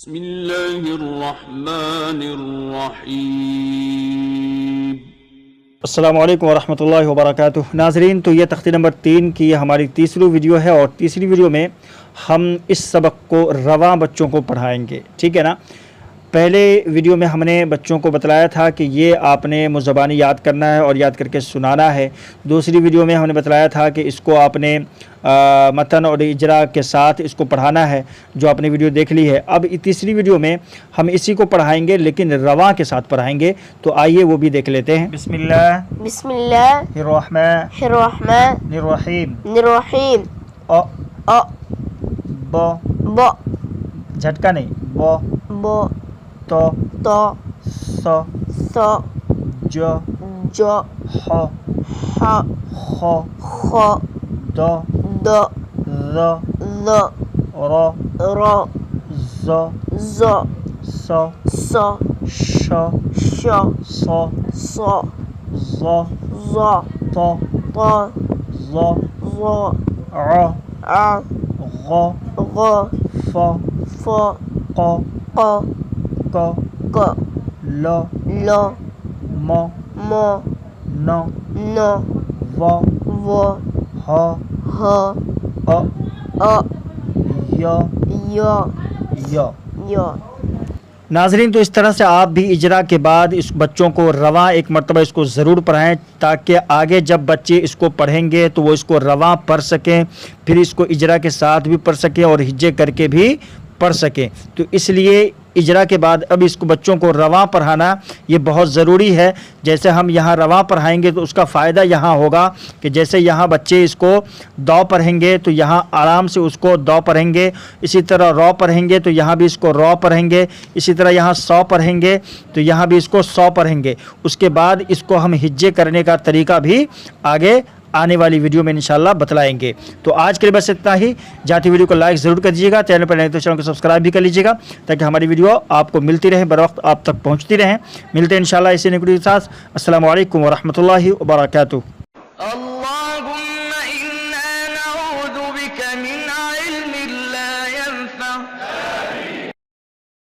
بسم اللہ الرحمن الرحیم۔ السلام علیکم ورحمۃ اللہ وبرکاتہ۔ ناظرین، تو یہ تختی نمبر 3 کی یہ ہماری تیسری ویڈیو ہے، اور تیسری ویڈیو میں ہم اس سبق کو رواں بچوں کو پڑھائیں گے، ٹھیک ہے نا۔ پہلے ویڈیو میں ہم نے بچوں کو بتلایا تھا کہ یہ آپ نے مزبانی یاد کرنا ہے اور یاد کر کے سنانا ہے۔ دوسری ویڈیو میں ہم نے بتلایا تھا کہ اس کو آپ نے متن اور اجرا کے ساتھ اس کو پڑھانا ہے، جو آپ نے ویڈیو دیکھ لی ہے۔ اب تیسری ویڈیو میں ہم اسی کو پڑھائیں گے لیکن رواں کے ساتھ پڑھائیں گے، تو آئیے وہ بھی دیکھ لیتے ہیں۔ بسم اللہ الرحمن الرحیم۔ الرحیم ا ب ب جھٹکا نہیں، ب تو س س ج ج ح ح خ خ د د ذ ذ ر ر ز ز س س ش ش ص ص ظ ظ ط ط ظ ظ ع ع غ غ ف ف ق ق ک ق ل ل م م ن ن و و ح ہ ا ا ی ی ی۔ ی۔ ناظرین، تو اس طرح سے آپ بھی اجرا کے بعد اس بچوں کو رواں ایک مرتبہ اس کو ضرور پڑھائیں، تاکہ آگے جب بچے اس کو پڑھیں گے تو وہ اس کو رواں پڑھ سکیں، پھر اس کو اجرا کے ساتھ بھی پڑھ سکیں اور ہجے کر کے بھی پڑھ سکیں۔ تو اس لیے اجرا کے بعد اب اس کو بچوں کو رواں پڑھانا یہ بہت ضروری ہے۔ جیسے ہم یہاں رواں پڑھائیں گے تو اس کا فائدہ یہاں ہوگا کہ جیسے یہاں بچے اس کو دو پڑھیں گے تو یہاں آرام سے اس کو دو پڑھیں گے، اسی طرح رو پڑھیں گے تو یہاں بھی اس کو رو پڑھیں گے، اسی طرح یہاں 100 پڑھیں گے تو یہاں بھی اس کو 100 پڑھیں گے۔ اس کے بعد اس کو ہم ہجے کرنے کا طریقہ بھی آگے آنے والی ویڈیو میں انشاءاللہ بتلائیں گے۔ تو آج کے لیے بس اتنا ہی۔ جاتی ویڈیو کو لائک ضرور کر دیجیے گا، چینل پر نئے تو چینل کو سبسکرائب بھی کر لیجیے گا، تاکہ ہماری ویڈیو آپ کو ملتی رہے، بر وقت آپ تک پہنچتی رہیں۔ ملتے ہیں انشاءاللہ اسی نئی ویڈیو کے ساتھ۔ السلام علیکم ورحمۃ اللہ وبرکاتہ۔